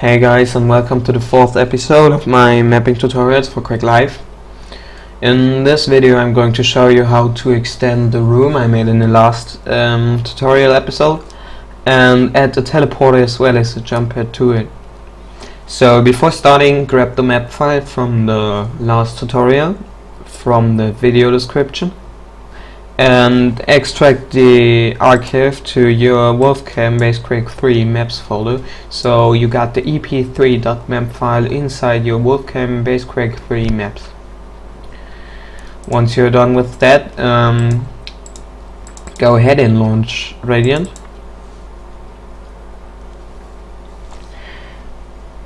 Hey guys, and welcome to the fourth episode of my mapping tutorials for Quick Life. In this video I'm going to show you how to extend the room I made in the last tutorial episode and add a teleporter as well as a jump pad to it. So before starting, grab the map file from the last tutorial from the video description and extract the archive to your Wolfcam Base Quick 3 maps folder. So you got the ep3.map file inside your Wolfcam Base Quick 3 maps. Once you're done with that, go ahead and launch Radiant,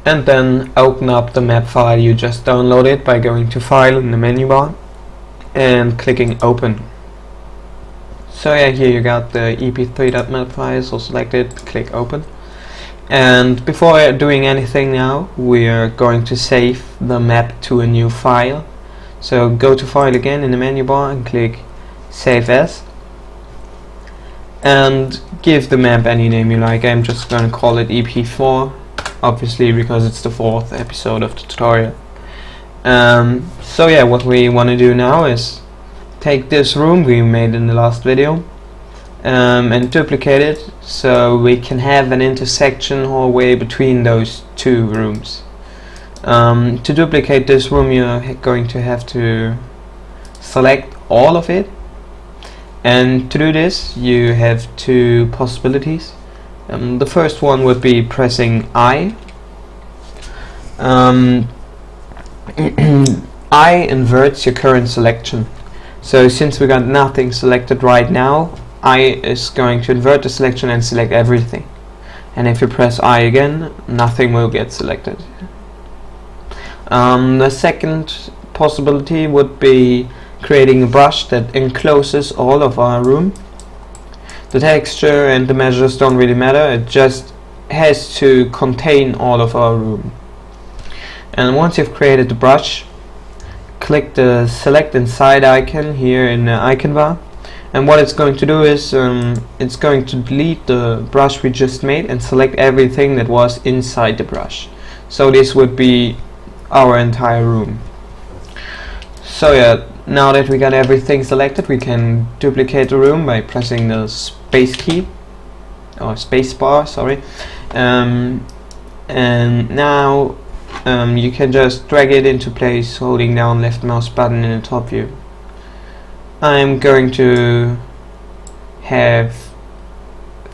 and then open up the map file you just downloaded by going to File in the menu bar and clicking Open. So yeah, here you got the ep3.map file, so select it, click Open. And before doing anything now, we are going to save the map to a new file. So go to File again in the menu bar and click Save As. And give the map any name you like. I'm just going to call it EP4, obviously because it's the fourth episode of the tutorial. So yeah, what we want to do now is take this room we made in the last video and duplicate it so we can have an intersection hallway between those two rooms. To duplicate this room, you're going to have to select all of it, and to do this you have two possibilities. The first one would be pressing I. I inverts your current selection. So since we got nothing selected right now, I is going to invert the selection and select everything. And if you press I again, nothing will get selected. The second possibility would be creating a brush that encloses all of our room. The texture and the measures don't really matter, it just has to contain all of our room. And once you've created the brush, click the select inside icon here in the icon bar, and what it's going to do is it's going to delete the brush we just made and select everything that was inside the brush. So this would be our entire room. So yeah, now that we got everything selected, we can duplicate the room by pressing the space key or space bar, sorry, and now you can just drag it into place holding down left mouse button in the top view. I'm going to have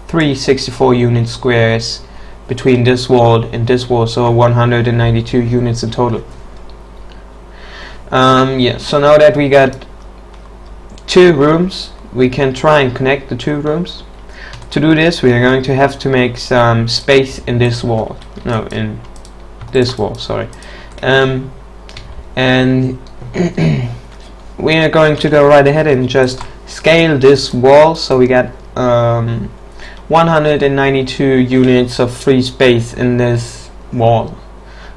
364 unit squares between this wall and this wall, so 192 units in total. Yeah, so now that we got two rooms, we can try and connect the two rooms. To do this, we are going to have to make some space in this wall. No, in this wall, sorry. And we are going to go right ahead and just scale this wall so we got 192 units of free space in this wall.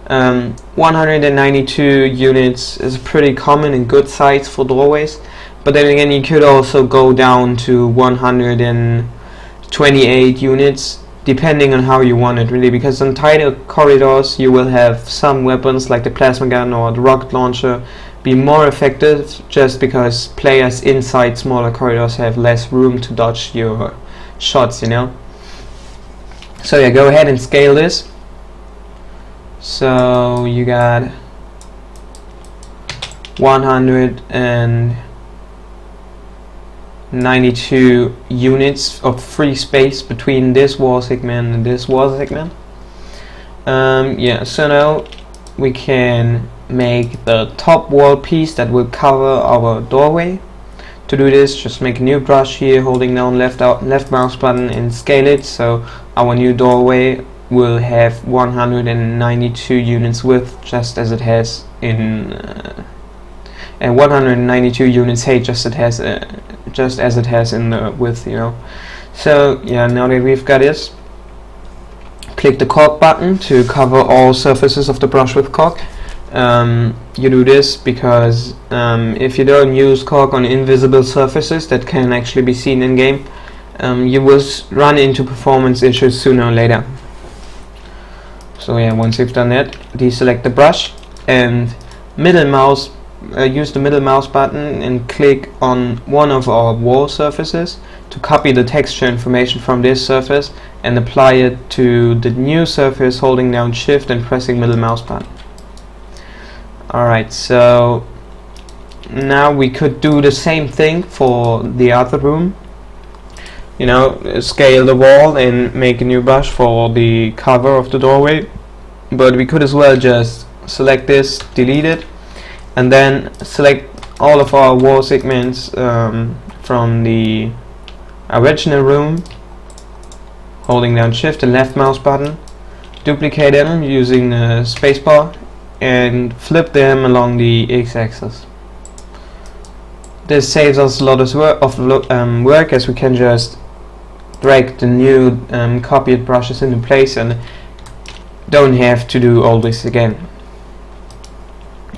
192 units is pretty common and good size for doorways, but then again you could also go down to 128 units depending on how you want it, really, because on tighter corridors you will have some weapons like the plasma gun or the rocket launcher be more effective just because players inside smaller corridors have less room to dodge your shots, you know. So yeah, go ahead and scale this. So you got 192 units of free space between this wall segment and this wall segment. Yeah, so now we can make the top wall piece that will cover our doorway. To do this, just make a new brush here, holding down left mouse button and scale it so our new doorway will have 192 units width, just as it has in and 192 units height, just as it has in the width, you know. So yeah, now that we've got this, click the cork button to cover all surfaces of the brush with cork. You do this because if you don't use cork on invisible surfaces that can actually be seen in game, you will run into performance issues sooner or later. So yeah, once you've done that, deselect the brush and use the middle mouse button and click on one of our wall surfaces to copy the texture information from this surface and apply it to the new surface, holding down shift and pressing middle mouse button. Alright, so now we could do the same thing for the other room. You know, scale the wall and make a new brush for the cover of the doorway, but we could as well just select this, delete it, and then select all of our wall segments from the original room, holding down shift and left mouse button, duplicate them using the spacebar and flip them along the x-axis. This saves us a lot of work, as we can just drag the new copied brushes into place and don't have to do all this again.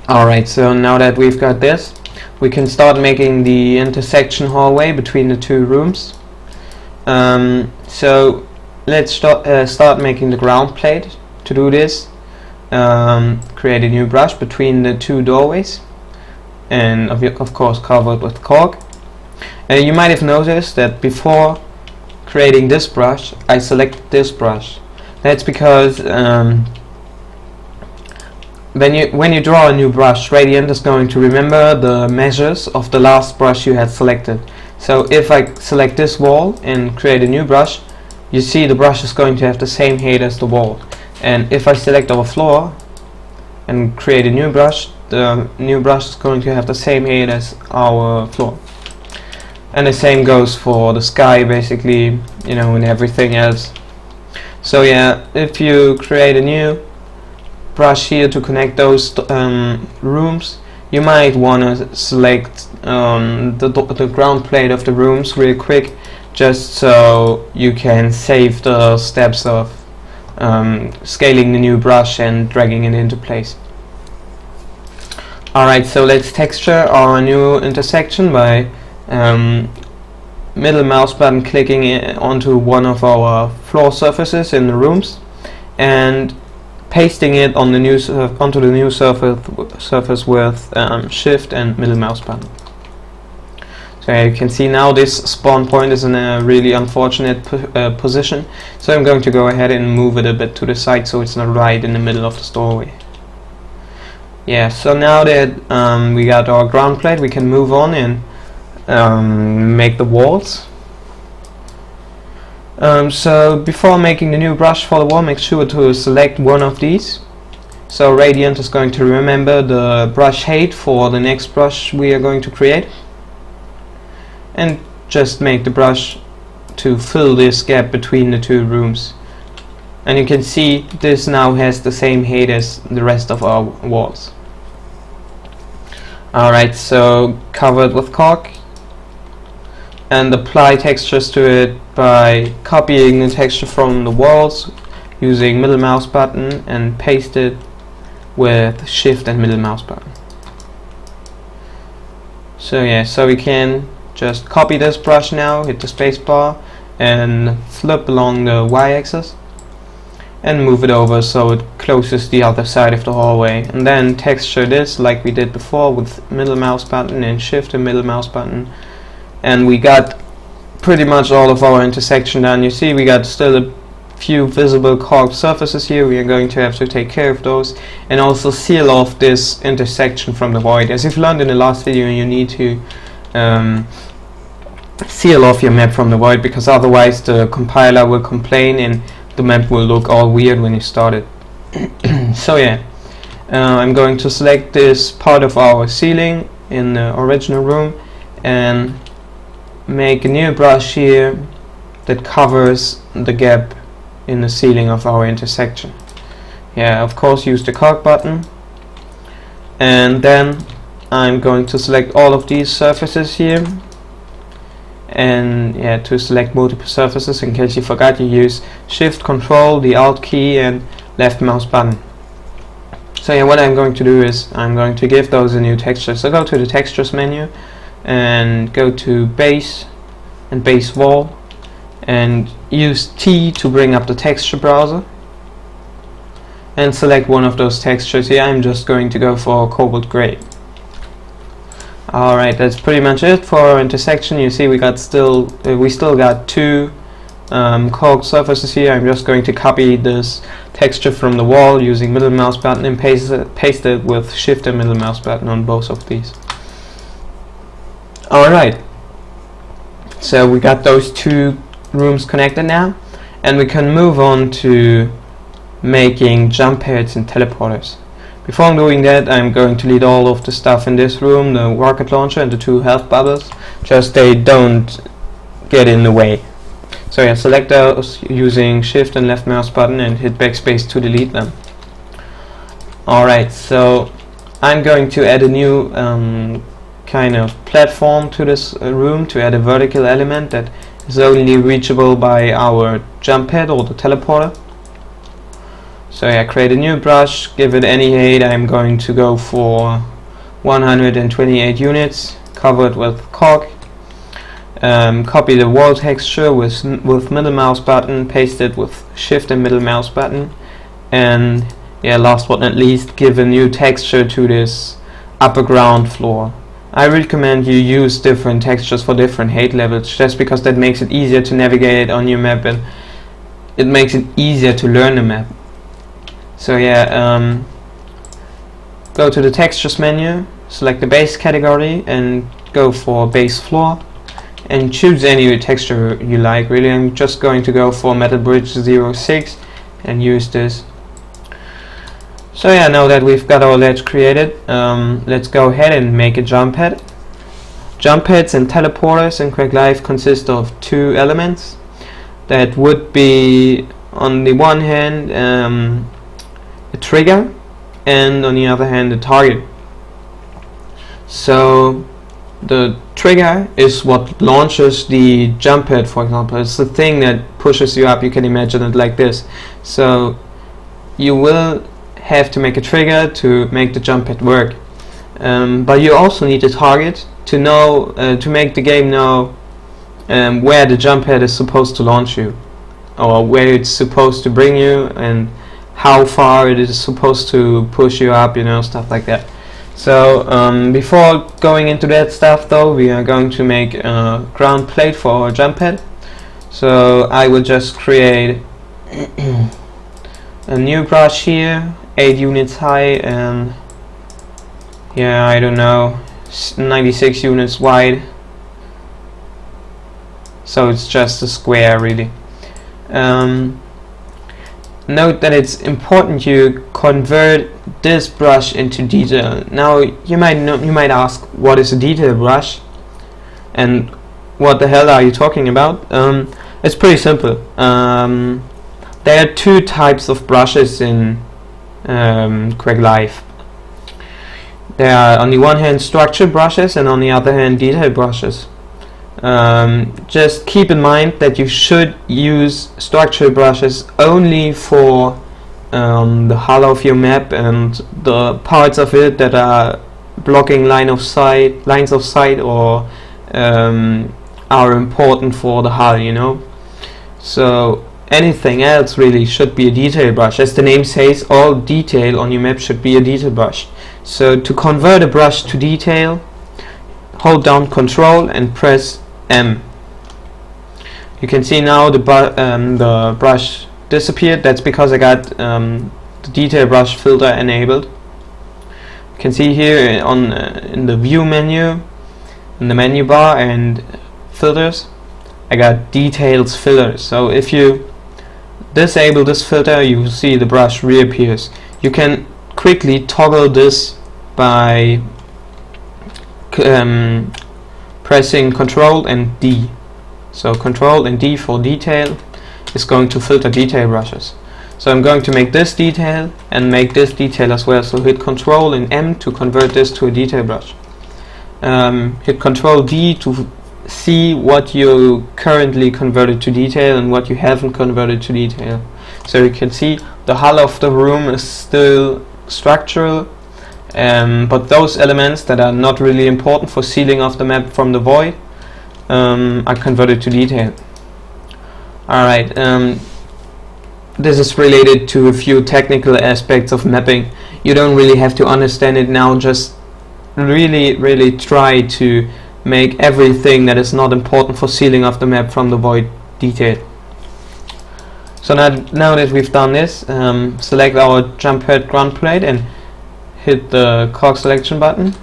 Alright, so now that we've got this, we can start making the intersection hallway between the two rooms. So let's start making the ground plate. To do this, create a new brush between the two doorways, and of course cover it with cork. You might have noticed that before creating this brush, I selected this brush. That's because when you draw a new brush, Radiant is going to remember the measures of the last brush you had selected. So if I select this wall and create a new brush, you see the brush is going to have the same height as the wall. And if I select our floor and create a new brush, the new brush is going to have the same height as our floor. And the same goes for the sky, basically, you know, and everything else. So yeah, if you create a new brush here to connect those rooms, you might want to select the ground plate of the rooms real quick, just so you can save the steps of scaling the new brush and dragging it into place. Alright, so let's texture our new intersection by middle mouse button clicking onto one of our floor surfaces in the rooms and pasting it on the new onto the new surface with shift and middle mouse button. So you can see now this spawn point is in a really unfortunate position, so I'm going to go ahead and move it a bit to the side so it's not right in the middle of the doorway. Yeah, so now that we got our ground plate, we can move on and make the walls. So before making the new brush for the wall, make sure to select one of these. So Radiant is going to remember the brush height for the next brush we are going to create, and just make the brush to fill this gap between the two rooms. And you can see this now has the same height as the rest of our walls. Alright, so cover it with cork and apply textures to it by copying the texture from the walls using middle mouse button and paste it with shift and middle mouse button. So yeah, so we can just copy this brush now, hit the space bar and flip along the y-axis and move it over so it closes the other side of the hallway, and then texture this like we did before with middle mouse button and shift and middle mouse button. And we got pretty much all of our intersection done. You see we got still a few visible carved surfaces here. We are going to have to take care of those and also seal off this intersection from the void. As you've learned in the last video, you need to seal off your map from the void, because otherwise the compiler will complain and the map will look all weird when you start it. So yeah, I'm going to select this part of our ceiling in the original room and make a new brush here that covers the gap in the ceiling of our intersection. Yeah, of course use the cork button, and then I'm going to select all of these surfaces here, and yeah, to select multiple surfaces, in case you forgot, you use shift, control, the alt key and left mouse button. So yeah, what I'm going to do is I'm going to give those a new texture. So go to the textures menu and go to base and base wall and use T to bring up the texture browser, and select one of those textures here. I'm just going to go for cobalt gray. Alright, that's pretty much it for our intersection. You see we still got two cork surfaces here. I'm just going to copy this texture from the wall using middle mouse button and paste it with shift and middle mouse button on both of these. Alright, so we got those two rooms connected now, and we can move on to making jump pads and teleporters. Before I'm doing that, I'm going to delete all of the stuff in this room, the rocket launcher and the two health bubbles, just they don't get in the way. So yeah, select those using shift and left mouse button and hit backspace to delete them. Alright, so I'm going to add a new kind of platform to this room, to add a vertical element that is only reachable by our jump pad or the teleporter. So yeah, create a new brush, give it any height. I'm going to go for 128 units, covered with cork. Copy the wall texture with middle mouse button, paste it with shift and middle mouse button, and yeah, last but not least, give a new texture to this upper ground floor. I recommend you use different textures for different height levels, just because that makes it easier to navigate on your map and it makes it easier to learn the map. So yeah, go to the textures menu, select the base category and go for base floor and choose any texture you like. Really, I'm just going to go for metal bridge 06 and use this. So yeah, now that we've got our ledge created, let's go ahead and make a jump pad. Jump pads and teleporters in Quake Live consist of two elements. That would be, on the one hand, a trigger, and on the other hand, a target. So the trigger is what launches the jump pad, for example. It's the thing that pushes you up. You can imagine it like this. So you will have to make a trigger to make the jump pad work, but you also need a target to know, to make the game know where the jump pad is supposed to launch you, or where it's supposed to bring you, and how far it is supposed to push you up, you know, stuff like that. So before going into that stuff though, we are going to make a ground plate for our jump pad. So I will just create a new brush here, 8 units high and yeah, I don't know, 96 units wide. So it's just a square really. Note that it's important you convert this brush into detail. Now you might ask, what is a detail brush and what the hell are you talking about? It's pretty simple. There are two types of brushes in Quake Live. There are on the one hand structure brushes and on the other hand detail brushes. Just keep in mind that you should use structure brushes only for the hull of your map and the parts of it that are blocking lines of sight or are important for the hull, you know. So anything else really should be a detail brush. As the name says, all detail on your map should be a detail brush. So to convert a brush to detail, hold down Control and press M. You can see now the brush disappeared. That's because I got the detail brush filter enabled. You can see here on in the view menu, in the menu bar and filters, I got details filter. So if you disable this filter, you will see the brush reappears. You can quickly toggle this by pressing Ctrl and D. So Ctrl and D for detail is going to filter detail brushes. So I'm going to make this detail and make this detail as well. So hit Ctrl and M to convert this to a detail brush. Hit Ctrl D to see what you currently converted to detail and what you haven't converted to detail. So you can see the hull of the room is still structural, but those elements that are not really important for sealing off the map from the void are converted to detail. Alright, this is related to a few technical aspects of mapping. You don't really have to understand it now, just really try to make everything that is not important for sealing of the map from the void detailed. So now that we've done this, select our jump pad ground plate and hit the cog selection button.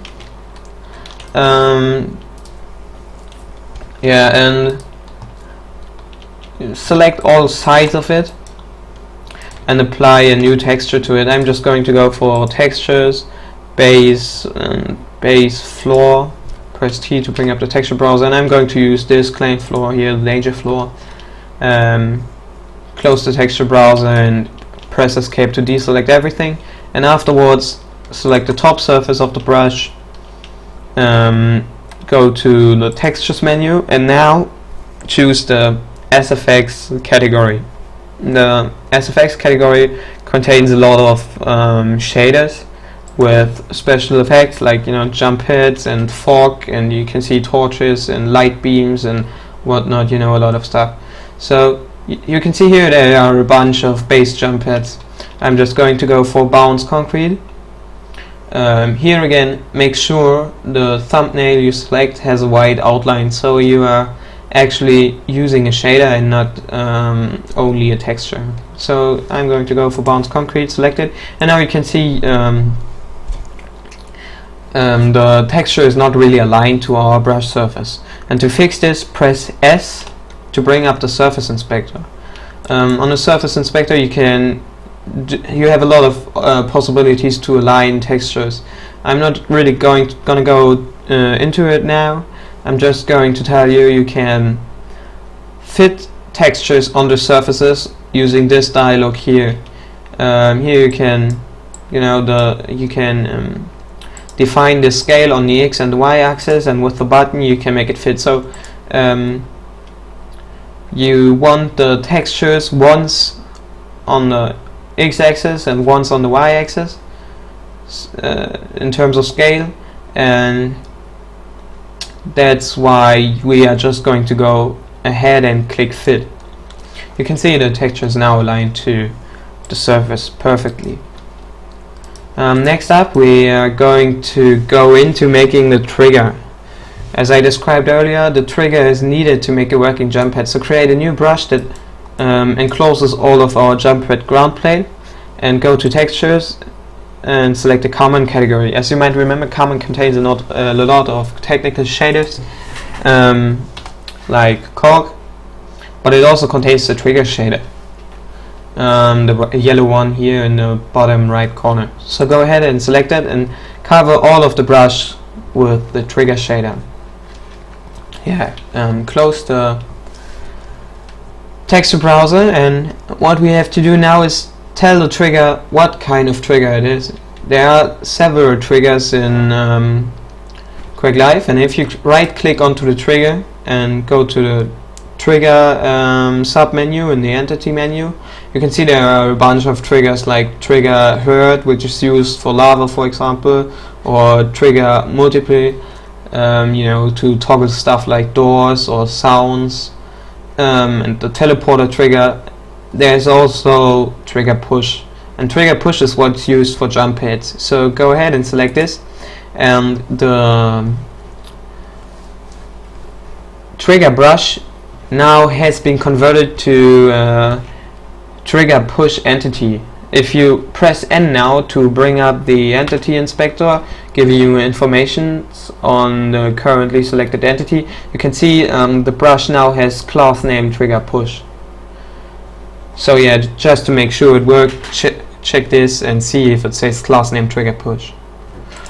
Yeah, and select all sides of it and apply a new texture to it. I'm just going to go for textures, base, and base floor. Press T to bring up the texture browser, and I'm going to use this claim floor here, the danger floor. Close the texture browser and press escape to deselect everything, and afterwards select the top surface of the brush, go to the textures menu, and now choose the SFX category. The SFX category contains a lot of shaders with special effects, like, you know, jump pads and fog, and you can see torches and light beams and whatnot, you know, a lot of stuff. So you can see here there are a bunch of base jump pads. I'm just going to go for bounce concrete. Here again, make sure the thumbnail you select has a white outline, so you are actually using a shader and not only a texture. So I'm going to go for bounce concrete, select it, and now you can see the texture is not really aligned to our brush surface. And to fix this, press S to bring up the surface inspector. On the surface inspector you have a lot of possibilities to align textures. I'm not really gonna go into it now. I'm just going to tell you you can fit textures on the surfaces using this dialog here. Here you can, you know, define the scale on the X and the Y axis, and with the button you can make it fit. So you want the textures once on the X axis and once on the Y axis in terms of scale, and that's why we are just going to go ahead and click fit. You can see the texture is now aligned to the surface perfectly. Next up, we are going to go into making the trigger. As I described earlier, the trigger is needed to make a working jump pad. So create a new brush that encloses all of our jump pad ground plate, and go to textures and select the common category. As you might remember, common contains a lot of technical shaders like cog, but it also contains the trigger shader, the yellow one here in the bottom right corner. So go ahead and select that and cover all of the brush with the trigger shader. Yeah, close the texture browser, and what we have to do now is tell the trigger what kind of trigger it is. There are several triggers in Quake Live, and if you right click onto the trigger and go to the trigger sub menu in the entity menu, you can see there are a bunch of triggers, like trigger hurt, which is used for lava, for example, or trigger multiply, you know, to toggle stuff like doors or sounds, and the teleporter trigger. There's also trigger push, and trigger push is what's used for jump pads. So go ahead and select this, and the trigger brush now has been converted to trigger push entity. If you press N now to bring up the entity inspector, giving you information on the currently selected entity, you can see the brush now has class name trigger push. So yeah, just to make sure it works, check this and see if it says class name trigger push.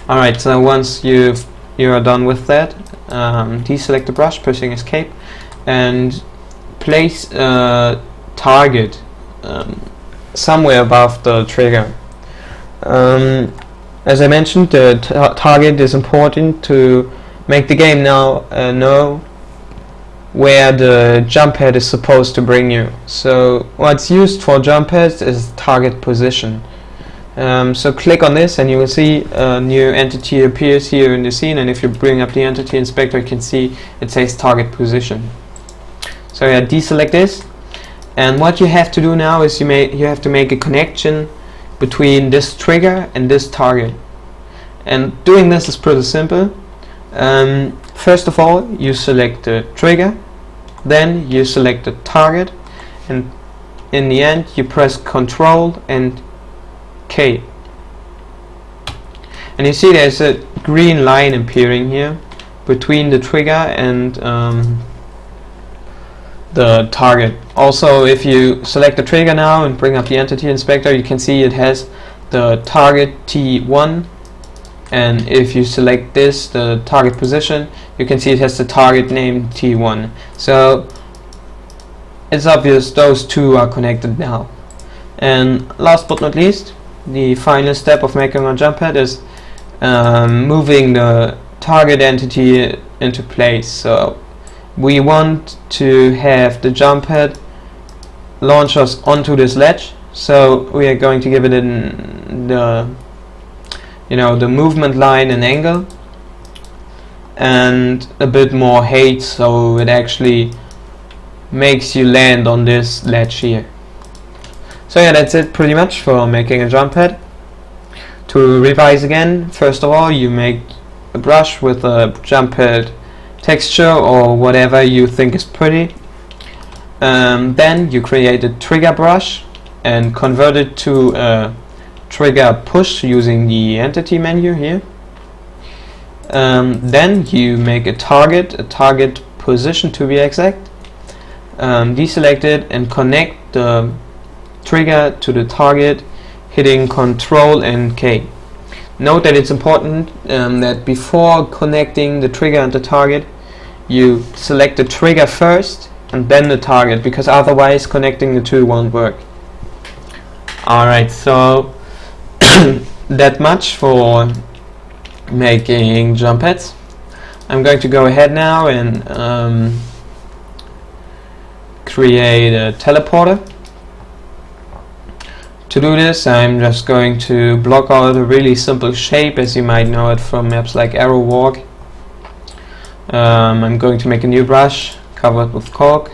Alright, so once you are done with that, deselect the brush, pressing escape, and place a target somewhere above the trigger. As I mentioned, the target is important to make the game now know where the jump pad is supposed to bring you. So what's used for jump pads is target position. So click on this and you will see a new entity appears here in the scene, and if you bring up the entity inspector you can see it says target position. So yeah, deselect this, And what you have to do now is you have to make a connection between this trigger and this target. And doing this is pretty simple. First of all, you select the trigger, then you select the target, and in the end you press Ctrl and K. And you see there's a green line appearing here between the trigger and the target. Also, if you select the trigger now and bring up the entity inspector, you can see it has the target T1, and if you select this, the target position, you can see it has the target name T1. So it's obvious those two are connected now. And last but not least, the final step of making a jump pad is moving the target entity into place. So we want to have the jump pad launch us onto this ledge, so we are going to give it the movement line and angle and a bit more height, so it actually makes you land on this ledge here. So yeah, that's it pretty much for making a jump pad. To revise again, first of all, you make a brush with a jump pad texture or whatever you think is pretty. Then you create a trigger brush and convert it to a trigger push using the entity menu here. Then you make a target position to be exact, deselect it and connect the trigger to the target, hitting Ctrl and K. Note that it's important that before connecting the trigger and the target, you select the trigger first and then the target, because otherwise connecting the two won't work. Alright, so that much for making jump pads. I'm going to go ahead now and create a teleporter. To do this, I'm just going to block out a really simple shape, as you might know it from maps like Arrow Walk. I'm going to make a new brush, cover it with cork.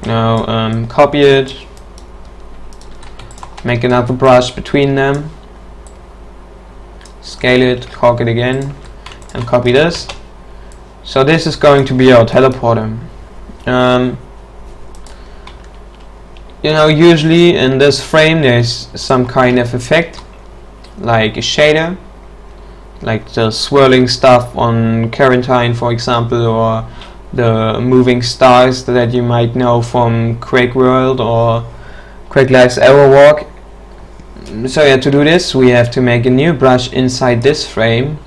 Now copy it, make another brush between them, scale it, cork it again, and copy this. So this is going to be our teleporter. Usually in this frame there's some kind of effect, like a shader, like the swirling stuff on Quarantine, for example, or the moving stars that you might know from Quake World or Quake Life's Arrow Walk. So yeah, to do this we have to make a new brush inside this frame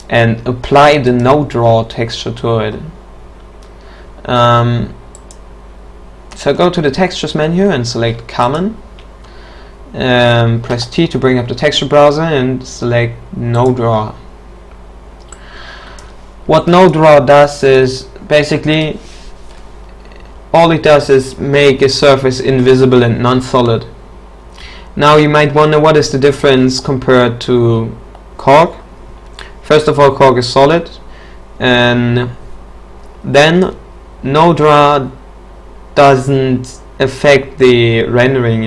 and apply the no draw texture to it. So go to the textures menu and select common, press T to bring up the texture browser and select no draw. What no draw does is basically all it does is make a surface invisible and non-solid. Now you might wonder, what is the difference compared to cork? First of all, cork is solid, and then no draw doesn't affect the rendering,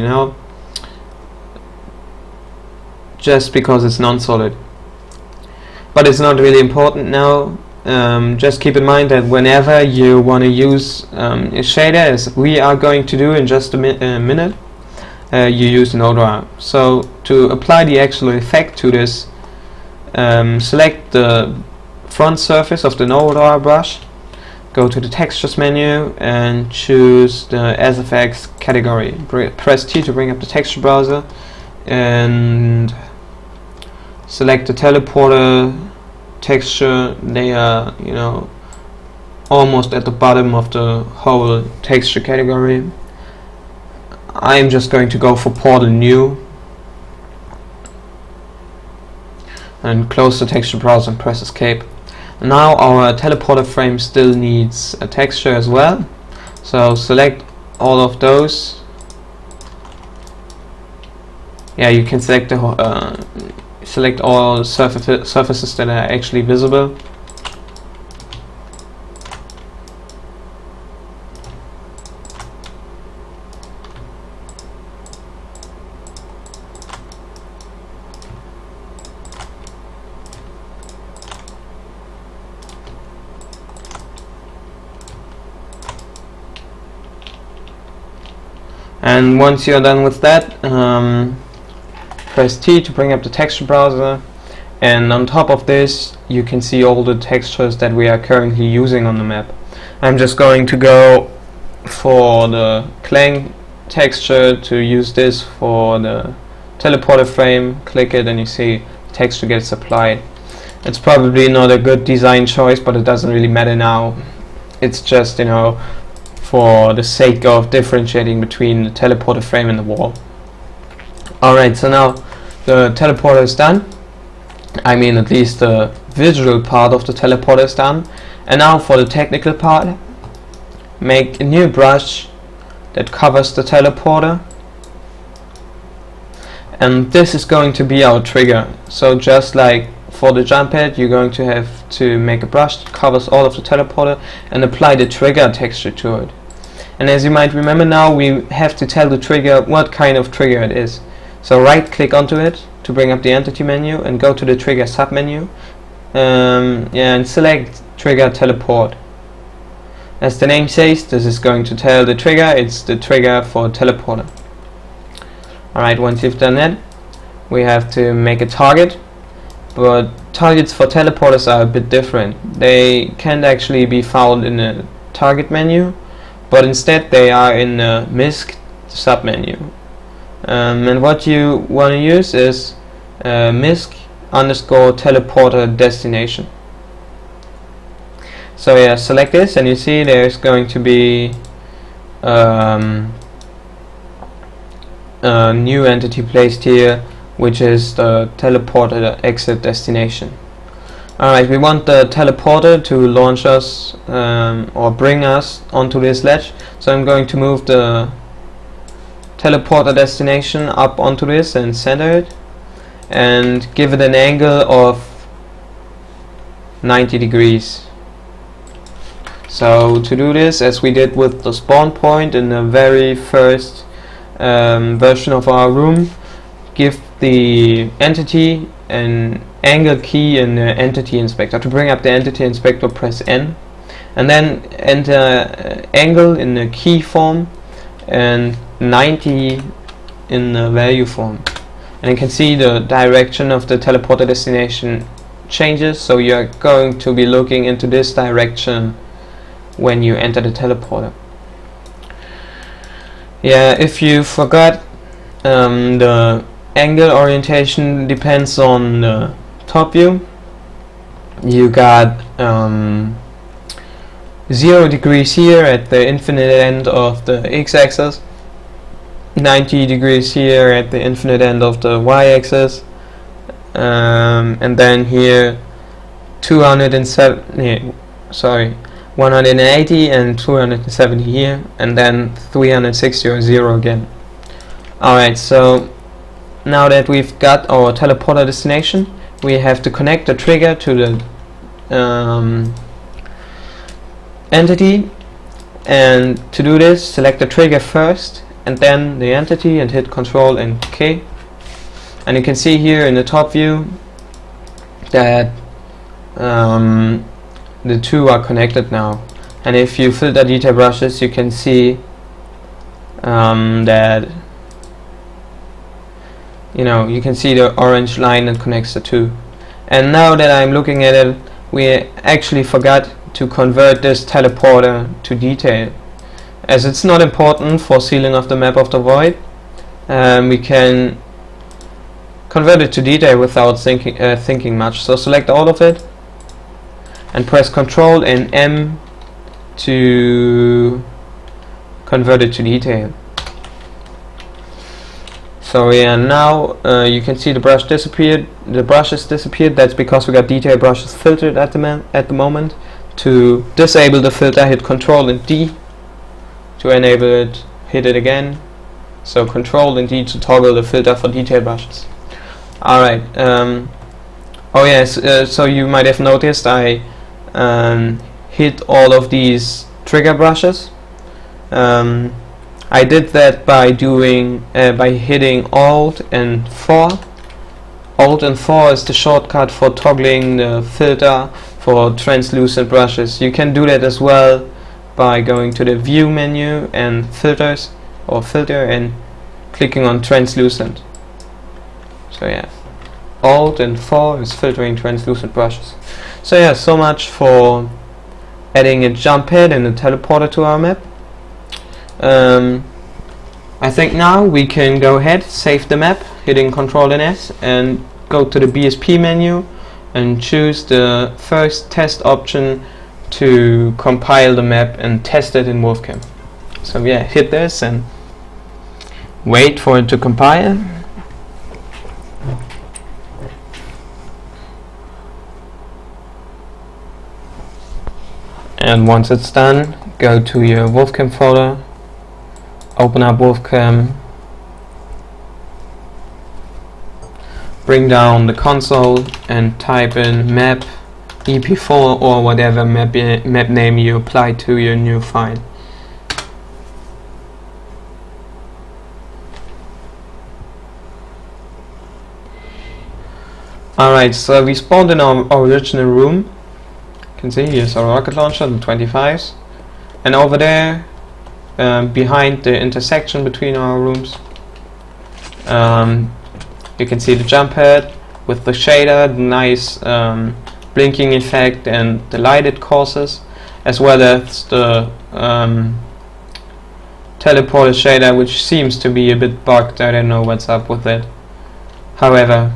just because it's non-solid. But it's not really important now. Just keep in mind that whenever you want to use a shader, as we are going to do in just a minute, you use no draw. So to apply the actual effect to this, select the front surface of the no draw brush, go to the textures menu and choose the SFX category. Press T to bring up the texture browser and select the teleporter texture. They are almost at the bottom of the whole texture category. I'm just going to go for portal new and close the texture browser and press escape. Now our teleporter frame still needs a texture as well, so select all of those. Yeah, you can select the select all surfaces that are actually visible. And once you're done with that, press T to bring up the texture browser, and on top of this you can see all the textures that we are currently using on the map. I'm just going to go for the clang texture to use this for the teleporter frame. Click it and you see texture gets applied. It's probably not a good design choice, but it doesn't really matter now. It's just, you know, for the sake of differentiating between the teleporter frame and the wall. Alright, so now the teleporter is done. I mean, at least the visual part of the teleporter is done. And now for the technical part, make a new brush that covers the teleporter. And this is going to be our trigger. So just like for the jump pad, you're going to have to make a brush that covers all of the teleporter and apply the trigger texture to it. And as you might remember now, we have to tell the trigger what kind of trigger it is. So right click onto it to bring up the entity menu and go to the trigger submenu, and select trigger teleport. As the name says, this is going to tell the trigger it's the trigger for teleporter. Alright, once you've done that, we have to make a target, but targets for teleporters are a bit different. They can't actually be found in the target menu, but instead they are in the MISC submenu. And what you want to use is MISC underscore teleporter destination. So yeah, select this and you see there's going to be a new entity placed here, which is the teleporter exit destination. Alright, we want the teleporter to launch us or bring us onto this ledge, so I'm going to move the teleporter destination up onto this and center it and give it an angle of 90 degrees. So to do this, as we did with the spawn point in the very first version of our room, give the entity an angle key in the entity inspector. To bring up the entity inspector, press N and then enter angle in the key form and 90 in the value form, and you can see the direction of the teleporter destination changes, so you're going to be looking into this direction when you enter the teleporter. Yeah, if you forgot, the angle orientation depends on the top view. You got 0 degrees here at the infinite end of the x-axis, 90 degrees here at the infinite end of the y-axis, and then here 180 and 270 here, and then 360 or 0 again. Alright, so now that we've got our teleporter destination, we have to connect the trigger to the entity, and to do this, select the trigger first and then the entity and hit Ctrl and K, and you can see here in the top view that the two are connected now. And if you filter detail brushes, you can see that you can see the orange line that connects the two. And now that I'm looking at it, we actually forgot to convert this teleporter to detail. As it's not important for sealing of the map of the void, we can convert it to detail without thinking much. So select all of it and press Ctrl and M to convert it to detail. So yeah, now you can see the brush disappeared. The brushes disappeared. That's because we got detail brushes filtered at the moment. To disable the filter, hit Ctrl and D. To enable it, hit it again. So Ctrl and D to toggle the filter for detail brushes. Alright. Oh yes. So you might have noticed I hit all of these trigger brushes. I did that by hitting Alt and 4. Alt and 4 is the shortcut for toggling the filter for translucent brushes. You can do that as well by going to the View menu and Filters, or filter and clicking on translucent. So yeah, Alt and 4 is filtering translucent brushes. So yeah, so much for adding a jump pad and a teleporter to our map. I think now we can go ahead, save the map, hitting Ctrl and S, and go to the BSP menu and choose the first test option to compile the map and test it in Wolfcam. So yeah, hit this and wait for it to compile. And once it's done, go to your Wolfcam folder, open up Wolfcam, bring down the console and type in map EP4 or whatever map name you apply to your new file. Alright, so we spawned in our original room. You can see here's our rocket launcher, the 25s, and over there behind the intersection between our rooms you can see the jump pad with the shader, the nice blinking effect and the light it causes, as well as the teleporter shader, which seems to be a bit bugged. I don't know what's up with it. However,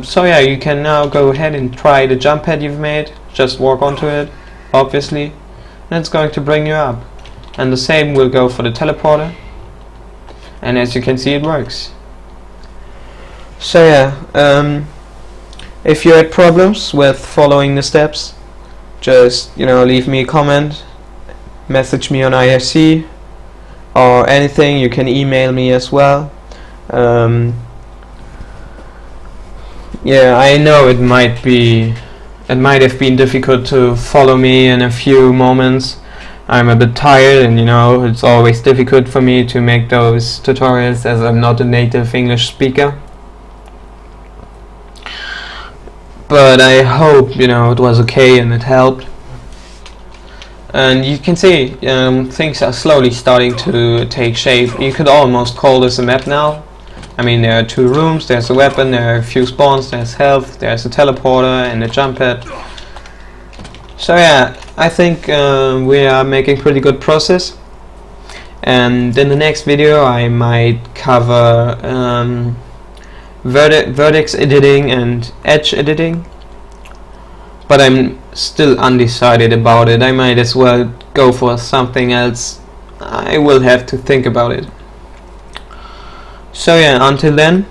so yeah, you can now go ahead and try the jump pad you've made. Just walk onto it, obviously, and it's going to bring you up. And the same will go for the teleporter, and as you can see, it works. So yeah, if you had problems with following the steps, just leave me a comment, message me on IRC or anything. You can email me as well. Yeah, I know it might have been difficult to follow me in a few moments. I'm a bit tired, and it's always difficult for me to make those tutorials as I'm not a native English speaker. But I hope it was okay and it helped. And you can see things are slowly starting to take shape. You could almost call this a map now. I mean, there are 2 rooms, there's a weapon, there are a few spawns, there's health, there's a teleporter and a jump pad. So yeah, I think we are making pretty good progress. And in the next video I might cover vertex editing and edge editing, but I'm still undecided about it. I might as well go for something else. I will have to think about it. So yeah, until then,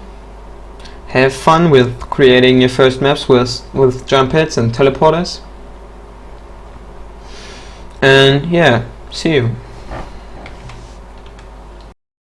have fun with creating your first maps with jump pads and teleporters. And yeah, see you.